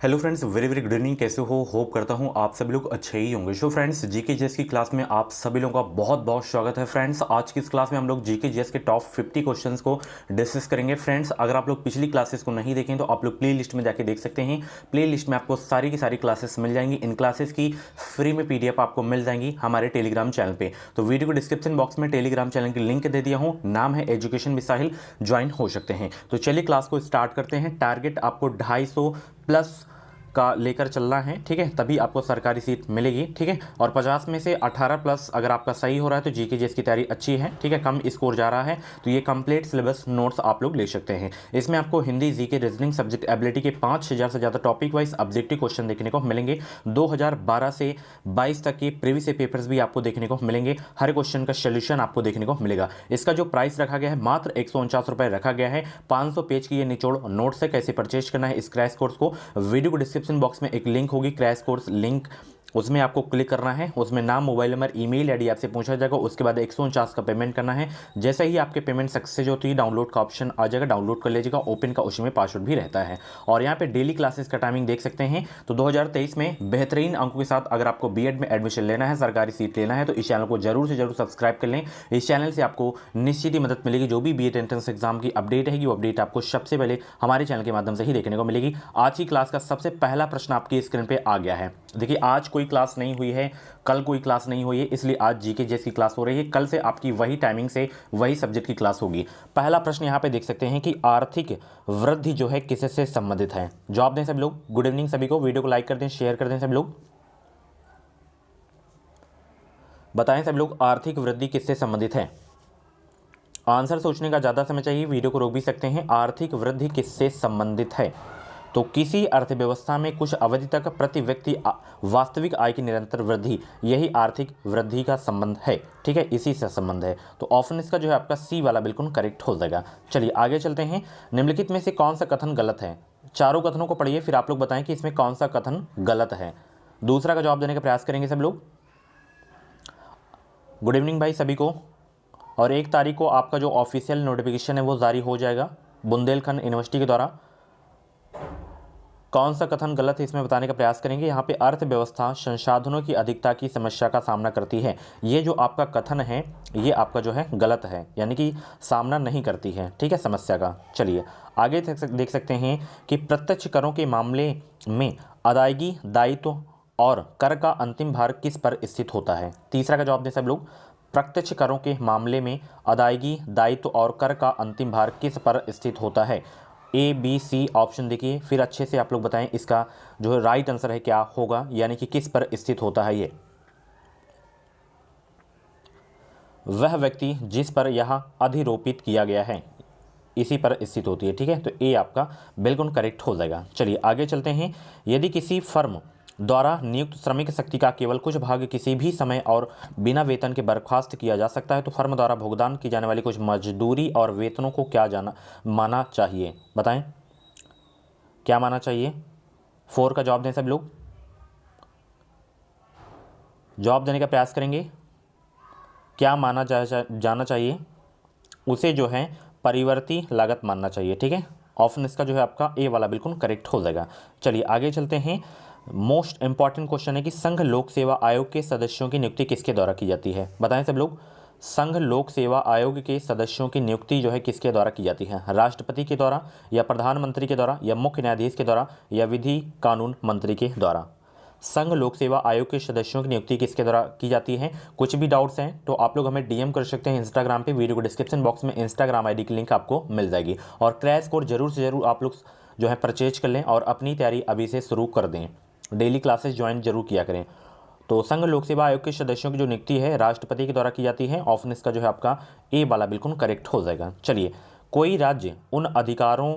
Hello friends, very very good evening. कैसे हो? Hope करता हूँ आप सभी लोग अच्छे ही होंगे। सो फ्रेंड्स, जीके जीएस की क्लास में आप सभी लोगों का बहुत बहुत स्वागत है। फ्रेंड्स, आज की इस क्लास में हम लोग जीके जीएस के टॉप 50 क्वेश्चंस को डिस्कस करेंगे। फ्रेंड्स, अगर आप लोग पिछली क्लासेस को नहीं देखें तो आप लोग प्ले लिस्ट में जाके देख सकते हैं। प्ले लिस्ट में आपको सारी की सारी क्लासेस मिल जाएंगी। इन क्लासेस की फ्री में PDF आपको मिल जाएंगी हमारे टेलीग्राम चैनल पर। तो वीडियो को डिस्क्रिप्शन बॉक्स में टेलीग्राम चैनल की लिंक दे दिया हूँ, नाम है एजुकेशन विद साहिल, ज्वाइन हो सकते हैं। तो चलिए क्लास को स्टार्ट करते हैं। टारगेट आपको 250 प्लस का लेकर चलना है, ठीक है, तभी आपको सरकारी सीट मिलेगी, ठीक है। और 50 में से 18 प्लस अगर आपका सही हो रहा है तो जीके जीएस की तैयारी अच्छी है, ठीक है। कम स्कोर जा रहा है तो ये कंप्लीट सिलेबस नोट्स आप लोग ले सकते हैं। इसमें आपको Hindi, GK, reasoning, subject ability के 5000 से ज़्यादा टॉपिक वाइज ऑब्जेक्टिव क्वेश्चन देखने को मिलेंगे। 2012 से 22 तक के प्रीवियस पेपर्स भी आपको देखने को मिलेंगे। हर क्वेश्चन का सोल्यूशन आपको देखने को मिलेगा। इसका जो प्राइस रखा गया है मात्र 149 रुपये रखा गया है। 500 पेज की ये निचोड़ नोट्स है। कैसे परचेज करना है इस क्रैश कोर्स को, वीडियो को डिस्क्रिप्शन बॉक्स में एक लिंक होगी, क्रैश कोर्स लिंक, उसमें आपको क्लिक करना है। उसमें नाम, मोबाइल नंबर, ईमेल आईडी आपसे पूछा जाएगा। उसके बाद 149 का पेमेंट करना है। जैसे ही आपके पेमेंट सक्सेस होती है, डाउनलोड का ऑप्शन आ जाएगा, डाउनलोड कर लीजिएगा। ओपन का उसी में पासवर्ड भी रहता है। और यहाँ पे डेली क्लासेस का टाइमिंग देख सकते हैं। तो 2023 में बेहतरीन अंकों के साथ अगर आपको बीएड में एडमिशन लेना है, सरकारी सीट लेना है, तो इस चैनल को जरूर से जरूर सब्सक्राइब कर लें। इस चैनल से आपको निश्चित ही मदद मिलेगी। जो भी बीएड एंट्रेंस एग्जाम की अपडेट रहेगी वो अपडेट आपको सबसे पहले हमारे चैनल के माध्यम से ही देखने को मिलेगी। आज की क्लास का सबसे पहला प्रश्न आपकी स्क्रीन पर आ गया है। देखिए, आज कोई क्लास नहीं हुई है, कल कोई क्लास नहीं हुई है, इसलिए आज जीके जीएस की क्लास हो रही है। कल से आपकी वही टाइमिंग से वही सब्जेक्ट की क्लास होगी। पहला प्रश्न यहां पे देख सकते हैं कि आर्थिक वृद्धि जो है किससे संबंधित है। जवाब दें सब लोग। गुड इवनिंग सभी को। वीडियो को लाइक कर दें, शेयर कर दें सब लोग। बताएं सब लोग, आर्थिक वृद्धि किससे संबंधित है। आंसर सोचने का ज्यादा समय चाहिए, वीडियो को रोक भी सकते हैं। आर्थिक वृद्धि किससे संबंधित है? तो किसी अर्थव्यवस्था में कुछ अवधि तक प्रति व्यक्ति वास्तविक आय की निरंतर वृद्धि, यही आर्थिक वृद्धि का संबंध है, ठीक है, इसी से संबंध है। तो ऑप्शन इसका जो है आपका सी वाला बिल्कुल करेक्ट हो जाएगा। चलिए आगे चलते हैं। निम्नलिखित में से कौन सा कथन गलत है? चारों कथनों को पढ़िए, फिर आप लोग बताएं कि इसमें कौन सा कथन गलत है। दूसरा का जवाब देने का प्रयास करेंगे सब लोग। गुड इवनिंग भाई सभी को। और 1 तारीख को आपका जो ऑफिशियल नोटिफिकेशन है वो जारी हो जाएगा बुंदेलखंड यूनिवर्सिटी के द्वारा। कौन सा कथन गलत है इसमें बताने का प्रयास करेंगे। यहाँ पे अर्थव्यवस्था संसाधनों की अधिकता की समस्या का सामना करती है, ये जो आपका कथन है ये आपका जो है गलत है, यानी कि सामना नहीं करती है, ठीक है, समस्या का। चलिए आगे देख सकते हैं कि प्रत्यक्ष करों के मामले में अदायगी, दायित्व और कर का अंतिम भार किस पर स्थित होता है। तीसरा का जवाब दें सब लोग। प्रत्यक्ष करों के मामले में अदायगी, दायित्व और कर का अंतिम भार किस पर स्थित होता है। ए, बी, सी ऑप्शन देखिए, फिर अच्छे से आप लोग बताएं इसका जो है राइट आंसर है क्या होगा, यानी कि किस पर स्थित होता है ये। वह व्यक्ति जिस पर यह अधिरोपित किया गया है इसी पर स्थित होती है, ठीक है। तो ए आपका बिल्कुल करेक्ट हो जाएगा। चलिए आगे चलते हैं। यदि किसी फर्म द्वारा नियुक्त श्रमिक शक्ति का केवल कुछ भाग किसी भी समय और बिना वेतन के बर्खास्त किया जा सकता है तो फर्म द्वारा भुगतान की जाने वाली कुछ मजदूरी और वेतनों को क्या माना चाहिए। बताएं क्या माना चाहिए। 4 का जवाब दें सब लोग। जवाब देने का प्रयास करेंगे। क्या माना जाना चाहिए? उसे जो है परिवर्ती लागत मानना चाहिए, ठीक है। ऑप्शन इसका जो है आपका ए वाला बिल्कुल करेक्ट हो जाएगा। चलिए आगे चलते हैं। मोस्ट इंपॉर्टेंट क्वेश्चन है कि संघ लोक सेवा आयोग के सदस्यों की नियुक्ति किसके द्वारा की जाती है। बताएं सब लोग। संघ लोक सेवा आयोग के सदस्यों की नियुक्ति जो है किसके द्वारा की जाती है। राष्ट्रपति के द्वारा, या प्रधानमंत्री के द्वारा, या मुख्य न्यायाधीश के द्वारा, या विधि कानून मंत्री के द्वारा। संघ लोक सेवा आयोग के सदस्यों की नियुक्ति किसके द्वारा की जाती है। कुछ भी डाउट्स हैं तो आप लोग हमें डीएम कर सकते हैं इंस्टाग्राम पे। वीडियो को डिस्क्रिप्शन बॉक्स में इंस्टाग्राम आईडी की लिंक आपको मिल जाएगी। और क्रैश कोर्स जरूर से जरूर आप लोग जो है परचेज कर लें और अपनी तैयारी अभी से शुरू कर दें। डेली क्लासेस ज्वाइन जरूर किया करें। तो संघ लोक सेवा आयोग के सदस्यों की जो नियुक्ति है राष्ट्रपति के द्वारा की जाती है। ऑप्शन इसका जो है आपका ए वाला बिल्कुल करेक्ट हो जाएगा। चलिए, कोई राज्य उन अधिकारों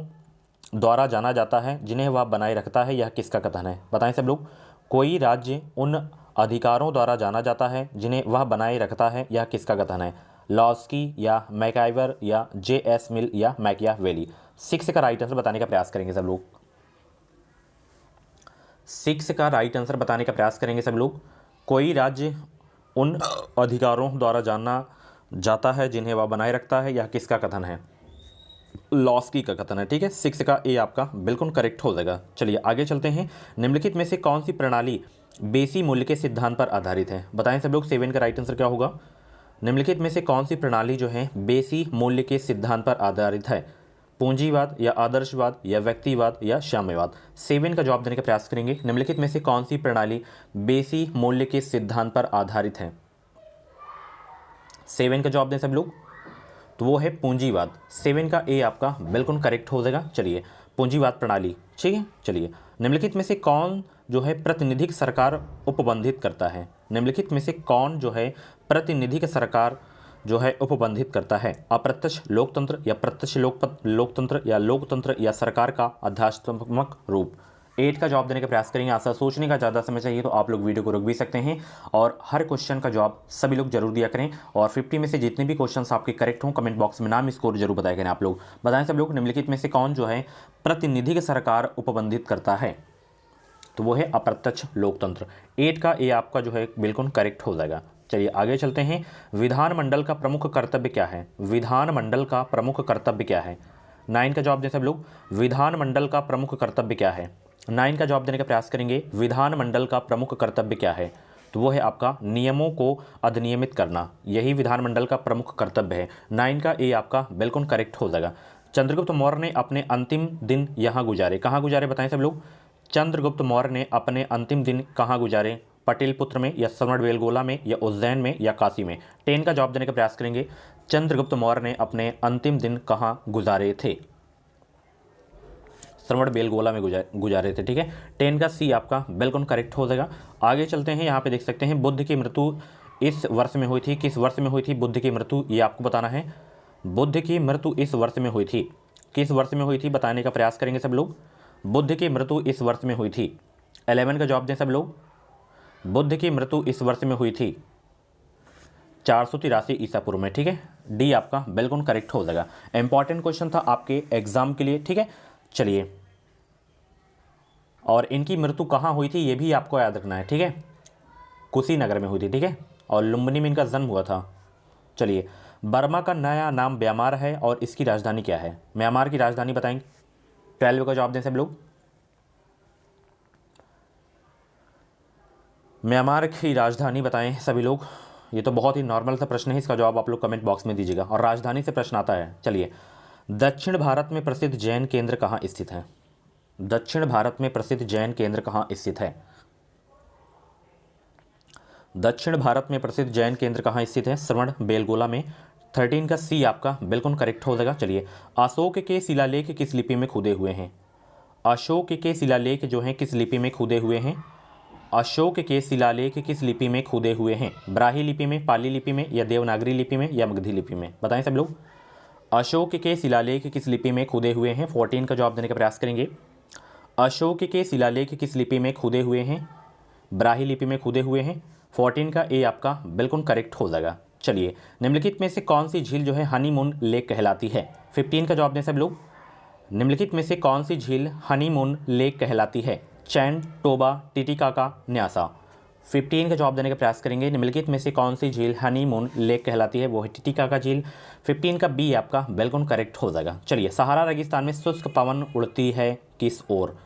द्वारा जाना जाता है जिन्हें वह बनाए रखता है, यह किसका कथन है। बताएं सब लोग। कोई राज्य उन अधिकारों द्वारा जाना जाता है जिन्हें वह बनाए रखता है, यह किसका कथन है। लॉस्की, या मैकाइवर, या J.S. मिल, या मैकियावेली। 6 का राइट आंसर बताने का प्रयास करेंगे सब लोग। 6 का राइट आंसर बताने का प्रयास करेंगे सब लोग। कोई राज्य उन अधिकारों द्वारा जाना जाता है जिन्हें वह बनाए रखता है, यह किसका कथन है। लॉस्की का कथन है, ठीक है। 6 का ए आपका बिल्कुल करेक्ट हो जाएगा। चलिए आगे चलते हैं। निम्नलिखित में से कौन सी प्रणाली बेसी मूल्य के सिद्धांत पर आधारित है? बताएं सब लोग, 7 का राइट आंसर क्या होगा? निम्नलिखित में से कौन सी प्रणाली जो है बेसी मूल्य के सिद्धांत पर आधारित है? पूंजीवाद या आदर्शवाद या व्यक्तिवाद या साम्यवाद? 7 का जवाब देने का प्रयास करेंगे। निम्नलिखित में से कौन सी प्रणाली बेसी मूल्य के सिद्धांत पर आधारित है? 7 का जवाब दें सब लोग, तो वो है पूंजीवाद। 7 का ए आपका बिल्कुल करेक्ट हो जाएगा। चलिए, पूंजीवाद प्रणाली, ठीक है। चलिए, निम्नलिखित में से कौन जो है प्रातिनिधिक सरकार उपबंधित करता है? निम्नलिखित में से कौन जो है प्रातिनिधिक सरकार जो है उपबंधित करता है? अप्रत्यक्ष लोकतंत्र या प्रत्यक्ष लोकतंत्र या लोकतंत्र या सरकार का आध्यात्मक रूप? 8 का जवाब देने का प्रयास करेंगे। आशा सोचने का ज़्यादा समय चाहिए तो आप लोग वीडियो को रोक भी सकते हैं और हर क्वेश्चन का जवाब सभी लोग जरूर दिया करें। और 50 में से जितने भी क्वेश्चंस आपके करेक्ट हों कमेंट बॉक्स में नाम स्कोर जरूर बताया करें। आप लोग बताएं सब लोग, निम्नलिखित में से कौन जो है प्रतिनिधिक सरकार उपबंधित करता है? तो वो है अप्रत्यक्ष लोकतंत्र। 8 का ए आपका जो है बिल्कुल करेक्ट हो जाएगा। चलिए आगे चलते हैं। विधानमंडल का प्रमुख कर्तव्य क्या है? विधानमंडल का प्रमुख कर्तव्य क्या है? 9 का जवाब दें सब लोग, विधानमंडल का प्रमुख कर्तव्य क्या है? 9 का जवाब देने का प्रयास करेंगे। विधानमंडल का प्रमुख कर्तव्य क्या है? तो वो है आपका नियमों को अधिनियमित करना, यही विधानमंडल का प्रमुख कर्तव्य है। 9 का ए आपका बिल्कुल करेक्ट हो जाएगा। चंद्रगुप्त मौर्य ने अपने अंतिम दिन यहाँ गुजारे, कहाँ गुजारे बताएं सब लोग? चंद्रगुप्त मौर्य ने अपने अंतिम दिन कहाँ गुजारे? पटेलपुत्र में या श्रवणबेलगोला में या उज्जैन में या काशी में? 10 का जवाब देने का प्रयास करेंगे। चंद्रगुप्त मौर्य ने अपने अंतिम दिन कहाँ गुजारे थे? श्रवणबेलगोला में गुजारे थे, ठीक है। 10 का सी आपका बिल्कुल करेक्ट हो जाएगा। आगे चलते हैं। यहाँ पे देख सकते हैं बुद्ध की मृत्यु इस वर्ष में हुई थी। किस वर्ष में हुई थी बुद्ध की मृत्यु, ये आपको बताना है। बुद्ध की मृत्यु इस वर्ष में हुई थी, किस वर्ष में हुई थी बताने का प्रयास करेंगे सब लोग। बुद्ध की मृत्यु इस वर्ष में हुई थी। 11 का जवाब दें सब लोग। बुद्ध की मृत्यु इस वर्ष में हुई थी 483 ईसा पूर्व में, ठीक है। डी आपका बिल्कुल करेक्ट हो जाएगा। इंपॉर्टेंट क्वेश्चन था आपके एग्जाम के लिए, ठीक है। चलिए, और इनकी मृत्यु कहाँ हुई थी ये भी आपको याद रखना है, ठीक है। कुशीनगर में हुई थी, ठीक है। और लुम्बिनी में इनका जन्म हुआ था। चलिए, बर्मा का नया नाम म्यांमार है और इसकी राजधानी क्या है? म्यांमार की राजधानी बताएंगे। 12 का जवाब दें सब लोग। म्यांमार की राजधानी बताएं सभी लोग। ये तो बहुत ही नॉर्मल सा प्रश्न है, इसका जवाब आप लोग कमेंट बॉक्स में दीजिएगा। और राजधानी से प्रश्न आता है। चलिए, दक्षिण भारत में प्रसिद्ध जैन केंद्र कहाँ स्थित है? दक्षिण भारत में प्रसिद्ध जैन केंद्र कहाँ स्थित है? दक्षिण भारत में प्रसिद्ध जैन केंद्र कहाँ स्थित है? श्रवणबेलगोला में। 13 का सी आपका बिल्कुल करेक्ट हो जाएगा। चलिए, अशोक के शिलालेख किस लिपि में खुदे हुए हैं? अशोक के शिलालेख जो हैं किस लिपि में खुदे हुए हैं? अशोक के शिलालेख किस लिपि में खुदे हुए हैं? ब्राह्मी लिपि में, पाली लिपि में या देवनागरी लिपि में या मगधी लिपि में? बताएं सब लोग। अशोक के शिलालेख किस लिपि में खुदे हुए हैं? 14 का जवाब देने का प्रयास करेंगे। अशोक के शिलालेख किस लिपि में खुदे हुए हैं? ब्राह्मी लिपि में खुदे हुए हैं। 14 का ए आपका बिल्कुल करेक्ट हो जाएगा। चलिए, निम्नलिखित में से कौन सी झील जो है हनीमून लेक कहलाती है? 15 का जवाब दें सब लोग। निम्नलिखित में से कौन सी झील हनीमून लेक कहलाती है? चैन, टोबा, टिटिकाका, न्यासा? 15 का जवाब देने का प्रयास करेंगे। निम्नलिखित में से कौन सी झील हनीमून लेक कहलाती है? वो है टिटिकाका झील। 15 का बी आपका बिल्कुल करेक्ट हो जाएगा। चलिए, सहारा रेगिस्तान में शुष्क पवन उड़ती है किस ओर?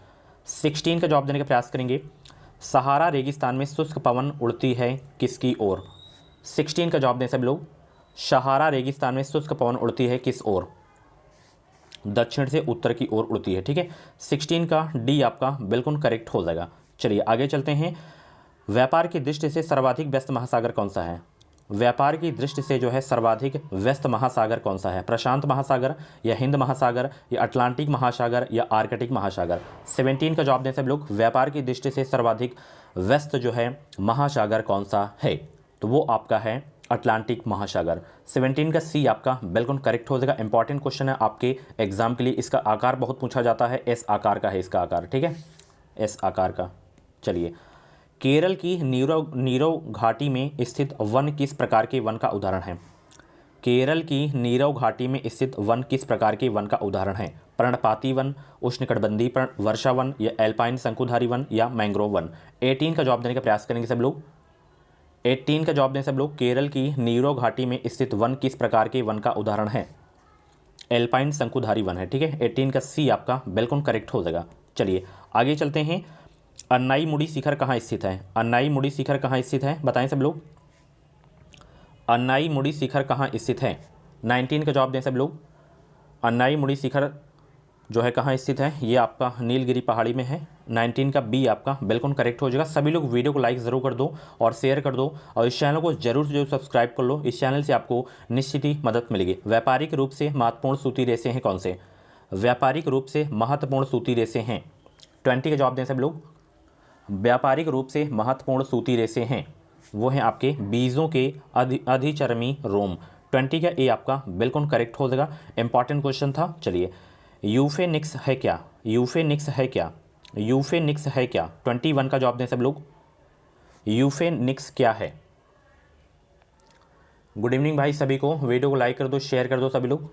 16 का जवाब देने का प्रयास करेंगे। सहारा रेगिस्तान में शुष्क पवन उड़ती है किसकी ओर? 16 का जवाब दें सब लोग। सहारा रेगिस्तान में शुष्क पवन उड़ती है किस ओर? दक्षिण से उत्तर की ओर उड़ती है, ठीक है। 16 का डी आपका बिल्कुल करेक्ट हो जाएगा। चलिए आगे चलते हैं। व्यापार की दृष्टि से सर्वाधिक व्यस्त महासागर कौन सा है? व्यापार की दृष्टि से जो है सर्वाधिक व्यस्त महासागर कौन सा है? प्रशांत महासागर या हिंद महासागर या अटलांटिक महासागर या आर्कटिक महासागर? 17 का जवाब दें सब लोग। व्यापार की दृष्टि से सर्वाधिक व्यस्त जो है महासागर कौन सा है? तो वो आपका है अटलांटिक महासागर। 17 का सी आपका बिल्कुल करेक्ट हो जाएगा। इंपॉर्टेंट क्वेश्चन है आपके एग्जाम के लिए। इसका आकार बहुत पूछा जाता है, एस आकार का है इसका आकार, ठीक है, एस आकार का। चलिए, केरल की नीरव घाटी में स्थित वन किस प्रकार के वन का उदाहरण है? केरल की नीरव घाटी में स्थित वन किस प्रकार के वन का उदाहरण है? पर्णपाती वन, उष्णकटिबंधीय वर्षा वन या एल्पाइन शंकुधारी वन या मैंग्रोव वन? 18 का जवाब देने का प्रयास करेंगे सब लोग। 18 का जवाब दें सब लोग। केरल की नीरो घाटी में स्थित वन किस प्रकार के वन का उदाहरण है? एल्पाइन शंकुधारी वन है, ठीक है। 18 का सी आपका बिल्कुल करेक्ट हो जाएगा। चलिए आगे चलते हैं। अन्नाईमुड़ी शिखर कहाँ स्थित है? अन्नाईमुड़ी शिखर कहाँ स्थित है बताएं सब लोग। अन्नाईमुड़ी शिखर कहाँ स्थित है? 19 का जवाब दें सब लोग। अन्नाईमुड़ी शिखर जो है कहाँ स्थित है? ये आपका नीलगिरी पहाड़ी में है। 19 का बी आपका बिल्कुल करेक्ट हो जाएगा। सभी लोग वीडियो को लाइक ज़रूर कर दो और शेयर कर दो और इस चैनल को जरूर से जरूर सब्सक्राइब कर लो। इस चैनल से आपको निश्चित ही मदद मिलेगी। व्यापारिक रूप से महत्वपूर्ण सूती रेशे हैं कौन से? व्यापारिक रूप से महत्वपूर्ण सूती रेशे हैं। 20 का जवाब दें सब लोग। व्यापारिक रूप से महत्वपूर्ण सूती रेशे हैं वो हैं आपके बीजों के अधिचर्मी रोम। 20 का ए आपका बिल्कुल करेक्ट हो जाएगा। इंपॉर्टेंट क्वेश्चन था। चलिए यूफेनिक्स है क्या? यूफेनिक्स है क्या? यूफेनिक्स है क्या? 21 का जवाब दें सब लोग। यूफेनिक्स क्या है? गुड इवनिंग भाई सभी को। वीडियो को लाइक कर दो, शेयर कर दो सभी लोग।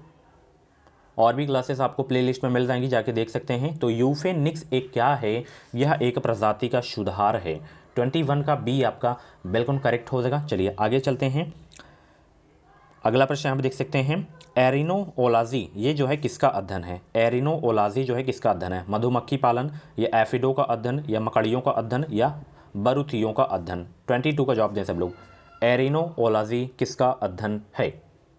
और भी क्लासेस आपको प्लेलिस्ट में मिल जाएंगी, जाके देख सकते हैं। तो यूफेनिक्स एक क्या है? यह एक प्रजाति का सुधार है। 21 का बी आपका बिल्कुल करेक्ट हो जाएगा। चलिए आगे चलते हैं। अगला प्रश्न यहाँ पे देख सकते हैं। एरिनोओलाजी ये जो है किसका अध्ययन है? एरिनोओलाजी जो है किसका अध्ययन है? मधुमक्खी पालन या एफिडो का अध्ययन या मकड़ियों का अध्ययन या बरूथियों का अध्ययन? 22 का जवाब दें सब लोग। एरिनोओलाजी किसका अध्ययन है?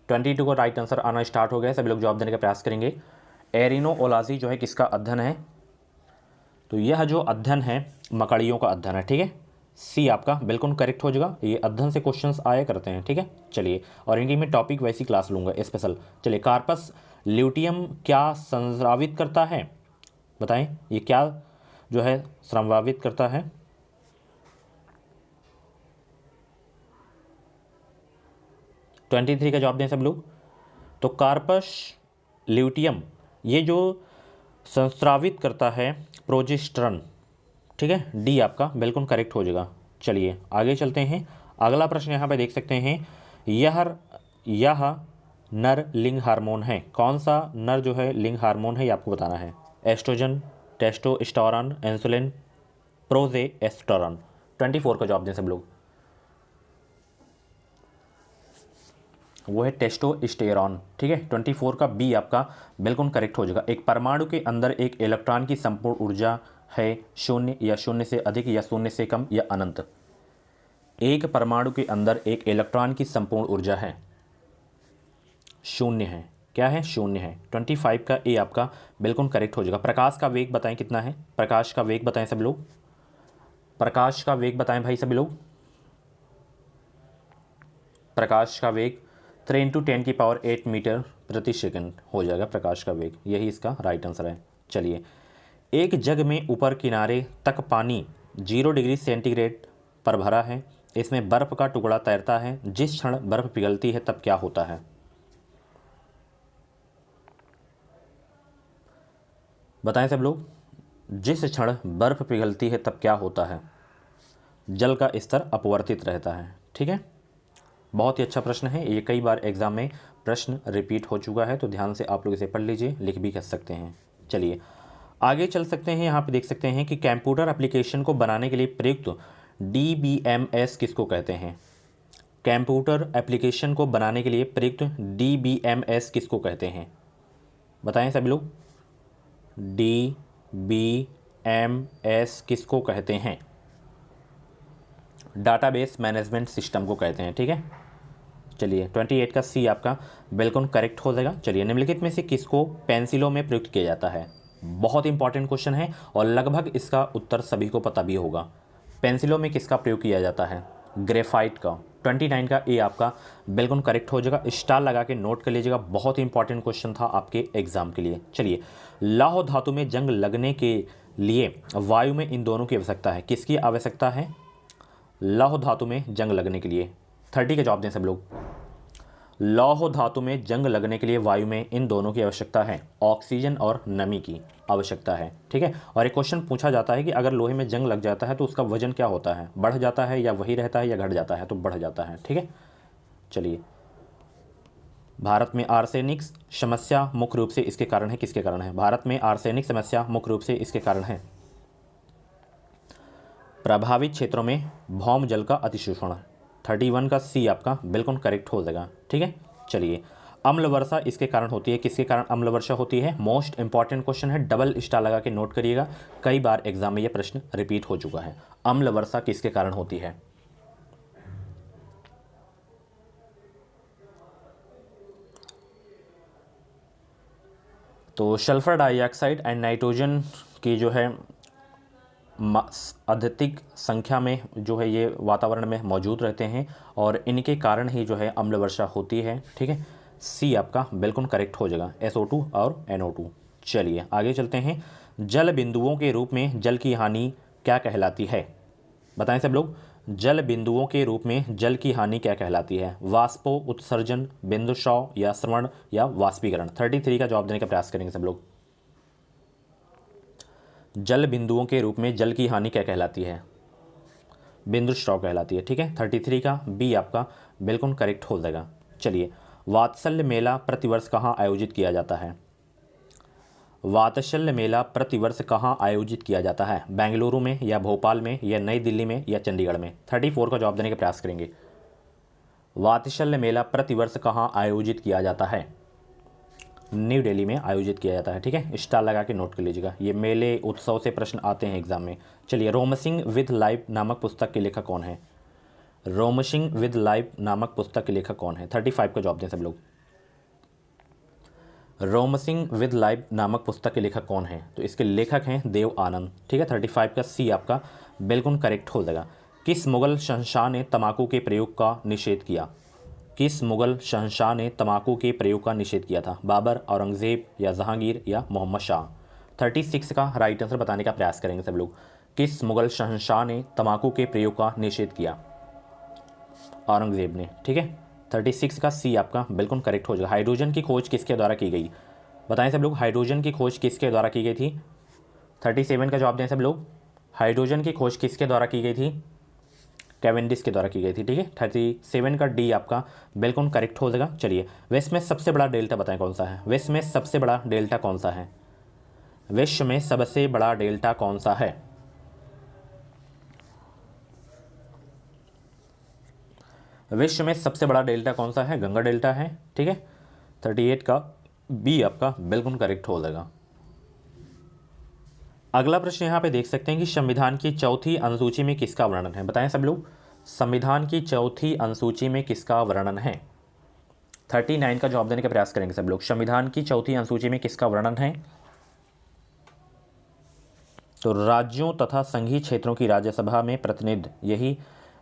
22 का राइट आंसर आना स्टार्ट हो गया है। सभी लोग जवाब देने का प्रयास करेंगे। एरिनोओलाजी जो है किसका अध्ययन है? तो यह जो अध्ययन है मकड़ियों का अध्ययन है, ठीक है। सी आपका बिल्कुल करेक्ट हो जाएगा। ये अध्ययन से क्वेश्चंस आया करते हैं, ठीक है। चलिए और इनकी मैं टॉपिक वैसी क्लास लूँगा स्पेशल। चलिए कार्पस ल्यूटियम क्या संस्रावित करता है? बताएं ये क्या जो है संस्रावित करता है? ट्वेंटी थ्री का जवाब दें सब लोग। तो कार्पस ल्यूटियम ये जो संस्रावित करता है प्रोजेस्टेरॉन, ठीक है। डी आपका बिल्कुल करेक्ट हो जाएगा। चलिए आगे चलते हैं। अगला प्रश्न यहाँ पे देख सकते हैं। यह नर लिंग हार्मोन है। कौन सा नर जो है लिंग हार्मोन है ये आपको बताना है। Oestrogen, testosterone, insulin, progesterone? 24 का जवाब दें सब लोग। वो है टेस्टोस्टेरोन, ठीक है। 24 का बी आपका बिल्कुल करेक्ट हो जाएगा। एक परमाणु के अंदर एक इलेक्ट्रॉन की संपूर्ण ऊर्जा है शून्य या शून्य से अधिक या शून्य से कम या अनंत? एक परमाणु के अंदर एक इलेक्ट्रॉन की संपूर्ण ऊर्जा है शून्य है। क्या है? शून्य है। 25 का ए आपका बिल्कुल करेक्ट हो जाएगा। प्रकाश का वेग बताएं कितना है? प्रकाश का वेग बताएं सब लोग। प्रकाश का वेग बताएं भाई सभी लोग। प्रकाश का वेग 3 × 10⁸ मीटर प्रति सेकंड हो जाएगा प्रकाश का वेग। यही इसका राइट आंसर है। चलिए एक जग में ऊपर किनारे तक पानी 0 डिग्री सेंटीग्रेड पर भरा है। इसमें बर्फ का टुकड़ा तैरता है। जिस क्षण बर्फ पिघलती है तब क्या होता है? बताएं सब लोग। जिस क्षण बर्फ पिघलती है तब क्या होता है? जल का स्तर अपवर्तित रहता है, ठीक है। बहुत ही अच्छा प्रश्न है। ये कई बार एग्जाम में प्रश्न रिपीट हो चुका है, तो ध्यान से आप लोग इसे पढ़ लीजिए, लिख भी कर सकते हैं। चलिए आगे चल सकते हैं। यहाँ पे देख सकते हैं कि कंप्यूटर एप्लीकेशन को बनाने के लिए प्रयुक्त DBMS किसको कहते हैं? कंप्यूटर एप्लीकेशन को बनाने के लिए प्रयुक्त DBMS किसको कहते हैं? बताएं सभी लोग। DBMS किसको कहते हैं? डाटाबेस मैनेजमेंट सिस्टम को कहते हैं, ठीक है। चलिए 28 का सी आपका बिल्कुल करेक्ट हो जाएगा। चलिए निम्नलिखित में से किसको पेंसिलों में प्रयुक्त किया जाता है? बहुत इंपॉर्टेंट क्वेश्चन है और लगभग इसका उत्तर सभी को पता भी होगा। पेंसिलों में किसका प्रयोग किया जाता है? ग्रेफाइट का। 29 का ए आपका बिल्कुल करेक्ट हो जाएगा। स्टार लगा के नोट कर लीजिएगा, बहुत इंपॉर्टेंट क्वेश्चन था आपके एग्जाम के लिए। चलिए लौह धातु में जंग लगने के लिए वायु में इन दोनों की आवश्यकता है। किसकी आवश्यकता है लौह धातु में जंग लगने के लिए? 30 का जवाब दें सब लोग। लौह धातु में जंग लगने के लिए वायु में इन दोनों की आवश्यकता है, ऑक्सीजन और नमी की आवश्यकता है, ठीक है। और एक क्वेश्चन पूछा जाता है कि अगर लोहे में जंग लग जाता है तो उसका वजन क्या होता है? बढ़ जाता है या वही रहता है या घट जाता है? तो बढ़ जाता है, ठीक है। चलिए भारत में आर्सेनिक समस्या मुख्य रूप से इसके कारण है। किसके कारण है? भारत में आर्सेनिक समस्या मुख्य रूप से इसके कारण है प्रभावित क्षेत्रों में भौम जल का अतिशोषण। 31 का सी आपका बिल्कुल करेक्ट हो जाएगा, ठीक है। चलिए अम्ल वर्षा इसके कारण होती है, किसके कारण अम्ल वर्षा होती है? मोस्ट इंपॉर्टेंट क्वेश्चन है, डबल स्टार लगा के नोट करिएगा, कई बार एग्जाम में यह प्रश्न रिपीट हो चुका है। अम्ल वर्षा किसके कारण होती है? तो सल्फर डाइऑक्साइड एंड नाइट्रोजन की जो है अधिक संख्या में जो है ये वातावरण में मौजूद रहते हैं और इनके कारण ही जो है अम्ल वर्षा होती है। ठीक है, सी आपका बिल्कुल करेक्ट हो जाएगा, SO2 और NO2। चलिए आगे चलते हैं। जल बिंदुओं के रूप में जल की हानि क्या कहलाती है? बताएं सब लोग, जल बिंदुओं के रूप में जल की हानि क्या कहलाती है? वाष्पो उत्सर्जन, बिंदुस्राव या श्रवण या वाष्पीकरण? 33 का जवाब देने का प्रयास करेंगे सब लोग। जल बिंदुओं के रूप में जल की हानि क्या कहलाती है? बिंदुस्राव कहलाती है। ठीक है, 33 का बी आपका बिल्कुल करेक्ट हो जाएगा। चलिए, वात्सल्य मेला प्रतिवर्ष कहाँ आयोजित किया जाता है? वात्सल्य मेला प्रतिवर्ष कहाँ आयोजित किया जाता है? बेंगलुरु में या भोपाल में या नई दिल्ली में या चंडीगढ़ में? 34 का जवाब देने का प्रयास करेंगे। वात्सल्य मेला प्रतिवर्ष कहाँ आयोजित किया जाता है? न्यू दिल्ली में आयोजित किया जाता है। ठीक है, स्टार लगा के नोट कर लीजिएगा, ये मेले उत्सव से प्रश्न आते हैं एग्जाम में। चलिए, रोमसिंग विद लाइफ नामक पुस्तक के लेखक कौन है? रोमसिंग विद लाइफ नामक पुस्तक के लेखक कौन है? 35 का जवाब दें सब लोग। रोमसिंग विद लाइफ नामक पुस्तक के लेखक कौन है? तो इसके लेखक हैं देव आनंद। ठीक है, 35 का सी आपका बिल्कुल करेक्ट हो जाएगा। किस मुगल शहंशाह ने तंबाकू के प्रयोग का निषेध किया? किस मुगल शहंशाह ने तंबाकू के प्रयोग का निषेध किया था? बाबर, औरंगजेब या जहांगीर या मोहम्मद शाह? 36 का राइट आंसर बताने का प्रयास करेंगे सब लोग। किस मुगल शहंशाह ने तंबाकू के प्रयोग का निषेध किया? औरंगजेब ने। ठीक है, 36 का सी आपका बिल्कुल करेक्ट हो जाएगा। हाइड्रोजन की खोज किसके द्वारा की गई? बताएं सब लोग, हाइड्रोजन की खोज किसके द्वारा की गई थी? 37 का जवाब दें सब लोग। हाइड्रोजन की खोज किसके द्वारा की गई थी? कैवेंडिश के द्वारा की गई थी। ठीक है, 37 का डी आपका बिल्कुल करेक्ट हो जाएगा। चलिए, विश्व में सबसे बड़ा डेल्टा बताएं कौन सा है? विश्व में सबसे बड़ा डेल्टा कौन सा है? विश्व में सबसे बड़ा डेल्टा कौन सा है? विश्व में सबसे बड़ा डेल्टा कौन सा है? गंगा डेल्टा है। ठीक है, 38 का बी आपका बिल्कुल करेक्ट हो जाएगा। अगला प्रश्न यहाँ पे देख सकते हैं कि संविधान की चौथी अनुसूची में किसका वर्णन है? बताएं सब लोग, संविधान की चौथी अनुसूची में किसका वर्णन है? 39 का जवाब देने का प्रयास करेंगे सब लोग। संविधान की चौथी अनुसूची में किसका वर्णन है? तो राज्यों तथा संघीय क्षेत्रों की राज्यसभा में प्रतिनिधि, यही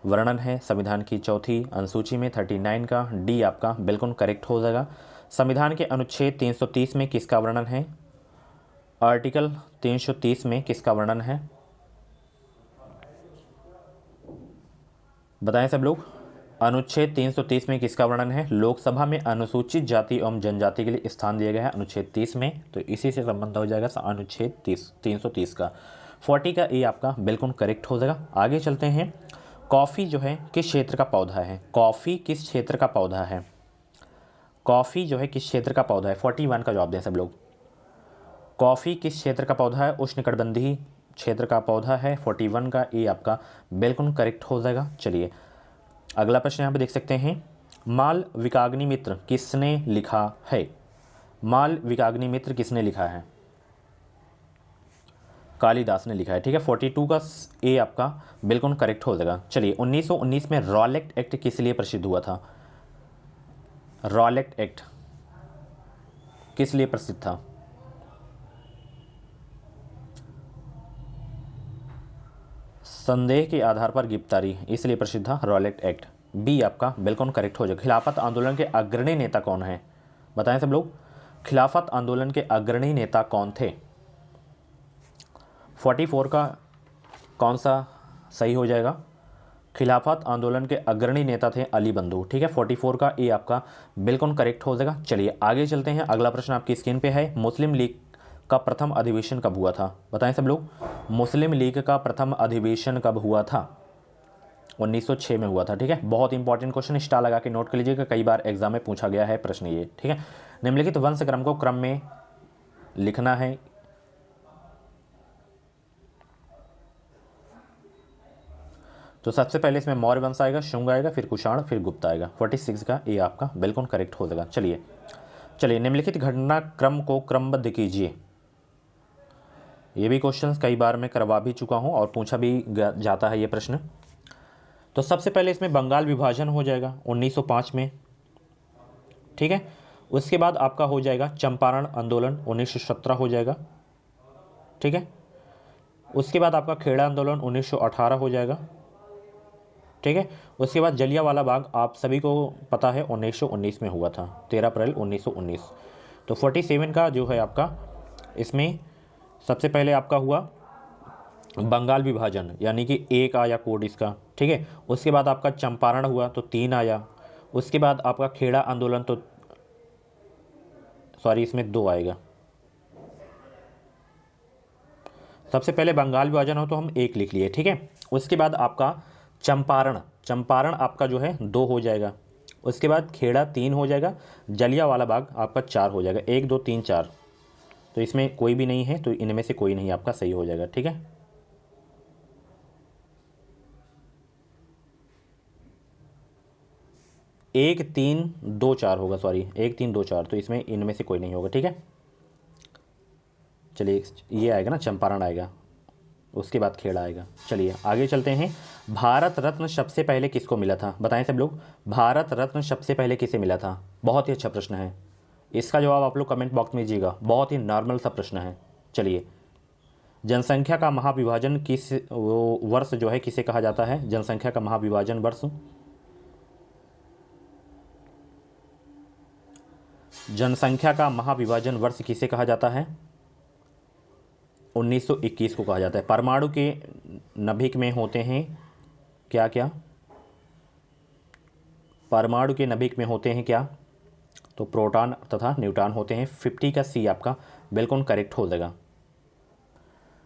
वर्णन है संविधान की चौथी अनुसूची में। 39 का डी आपका बिल्कुल करेक्ट हो जाएगा। संविधान के अनुच्छेद 330 में किसका वर्णन है? आर्टिकल 330 में किसका वर्णन है? बताएं सब लोग, अनुच्छेद 330 में किसका वर्णन है? लोकसभा में अनुसूचित जाति एवं जनजाति के लिए स्थान दिया गया है अनुच्छेद 30 में, तो इसी से संबंध हो जाएगा अनुच्छेद 330 का। 40 का ए आपका बिल्कुल करेक्ट हो जाएगा। आगे चलते हैं। कॉफ़ी जो है किस क्षेत्र का पौधा है? कॉफ़ी किस क्षेत्र का पौधा है? कॉफ़ी जो है किस क्षेत्र का पौधा है? 41 का जवाब दें सब लोग। कॉफ़ी किस क्षेत्र का पौधा है? उष्णकटिबंधीय क्षेत्र का पौधा है। 41 का ए आपका बिल्कुल करेक्ट हो जाएगा। चलिए, अगला प्रश्न यहाँ पे देख सकते हैं। माल विकाग्नि मित्र किसने लिखा है? माल विकाग्नि मित्र किसने लिखा है? कालिदास ने लिखा है। ठीक है, 42 का ए आपका बिल्कुल करेक्ट हो जाएगा। चलिए, 1919 में रॉलेट एक्ट किस लिए प्रसिद्ध हुआ था? रॉलेट एक्ट किस लिए प्रसिद्ध था? संदेह के आधार पर गिरफ्तारी, इसलिए प्रसिद्ध था रॉलेट एक्ट। बी आपका बिल्कुल करेक्ट हो जाएगा। खिलाफत आंदोलन के अग्रणी नेता कौन है? बताएं सब लोग, खिलाफत आंदोलन के अग्रणी नेता कौन थे? 44 का कौन सा सही हो जाएगा? खिलाफत आंदोलन के अग्रणी नेता थे अली बंधु। ठीक है, 44 का ए आपका बिल्कुल करेक्ट हो जाएगा। चलिए आगे चलते हैं। अगला प्रश्न आपकी स्क्रीन पे है। मुस्लिम लीग का प्रथम अधिवेशन कब हुआ था? बताएं सब लोग, मुस्लिम लीग का प्रथम अधिवेशन कब हुआ था? 1906 में हुआ था। ठीक है, बहुत इंपॉर्टेंट क्वेश्चन, स्टार लगा के नोट कर लीजिएगा, कई बार एग्जाम में पूछा गया है प्रश्न ये। ठीक है, निम्नलिखित वंश क्रम को क्रम में लिखना है। तो सबसे पहले इसमें मौर्य वंश आएगा, शुंग आएगा, फिर कुषाण, फिर गुप्त आएगा। 46 का ए आपका बिल्कुल करेक्ट हो जाएगा। चलिए चलिए, निम्नलिखित घटनाक्रम को क्रमबद्ध कीजिए। ये भी क्वेश्चंस कई बार मैं करवा भी चुका हूँ और पूछा भी जाता है ये प्रश्न। तो सबसे पहले इसमें बंगाल विभाजन हो जाएगा 1905 में, ठीक है। उसके बाद आपका हो जाएगा चंपारण आंदोलन 1917 हो जाएगा, ठीक है। उसके बाद आपका खेड़ा आंदोलन 1918 हो जाएगा, ठीक है। उसके बाद जलियांवाला बाग आप सभी को पता है 1919 में हुआ था, 13 अप्रैल 1919। तो 47 का जो है आपका इसमें सबसे पहले आपका हुआ बंगाल विभाजन, यानी कि 1 आया कोड इसका, ठीक है। उसके बाद आपका चंपारण हुआ तो 3 आया। उसके बाद आपका खेड़ा आंदोलन, तो सॉरी इसमें 2 आएगा। सबसे पहले बंगाल विभाजन हो तो हम 1 लिख लिए, ठीक है। उसके बाद आपका चंपारण आपका जो है 2 हो जाएगा। उसके बाद खेड़ा 3 हो जाएगा। जलियांवाला बाग आपका 4 हो जाएगा, 1 2 3 4। तो इसमें कोई भी नहीं है, तो इनमें से कोई नहीं आपका सही हो जाएगा, ठीक है। एक 3 2 4 होगा, सॉरी 1 3 2 4, तो इसमें इनमें से कोई नहीं होगा, ठीक है। चलिए, ये आएगा ना, चंपारण आएगा, उसके बाद खेड़ा आएगा। चलिए आगे चलते हैं। भारत रत्न सबसे पहले किसको मिला था, बताएं सब लोग। भारत रत्न सबसे पहले किसे मिला था? बहुत ही अच्छा प्रश्न है, इसका जवाब आप लोग कमेंट बॉक्स में दीजिएगा। बहुत ही नॉर्मल सा प्रश्न है। चलिए, जनसंख्या का महाविभाजन किस वर्ष जो है किसे कहा जाता है? जनसंख्या का महाविभाजन वर्ष, जनसंख्या का महाविभाजन वर्ष किसे कहा जाता है? 1921 को कहा जाता है। परमाणु के नाभिक में होते हैं क्या क्या? परमाणु के नाभिक में होते हैं क्या? तो प्रोटॉन तथा न्यूट्रॉन होते हैं। 50 का सी आपका बिल्कुल करेक्ट हो जाएगा।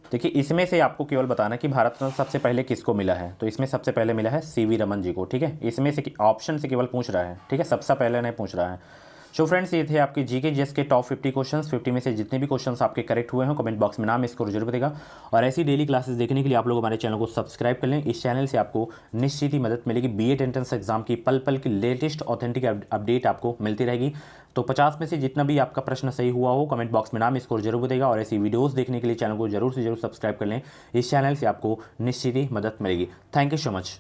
देखिए, इसमें से आपको केवल बताना कि भारत रत्न सबसे पहले किसको मिला है, तो इसमें सबसे पहले मिला है सीवी रमन जी को, ठीक है। इसमें से ऑप्शन से केवल पूछ रहा है, ठीक है, सबसे पहले नहीं पूछ रहा है। सो फ्रेंड्स, ये थे आपके जीके जीएस के टॉप 50 क्वेश्चंस। 50 में से जितने भी क्वेश्चंस आपके करेक्ट हुए हैं कमेंट बॉक्स में नाम इसको जरूर बताएगा। और ऐसी डेली क्लासेस देखने के लिए आप लोग हमारे चैनल को सब्सक्राइब कर लें। इस चैनल से आपको निश्चित ही मदद मिलेगी। बीएड एंट्रेंस एग्जाम की पल पल की लेटेस्ट ऑथेंटिक अपडेट आपको मिलती रहेगी। तो 50 में से जितना भी आपका प्रश्न सही हुआ हो कमेंट बॉक्स में नाम इसको जरूर बताएगा। और ऐसी वीडियोस देखने के लिए चैनल को जरूर से जरूर सब्सक्राइब कर लें। इस चैनल से आपको निश्चित ही मदद मिलेगी। Thank you so much.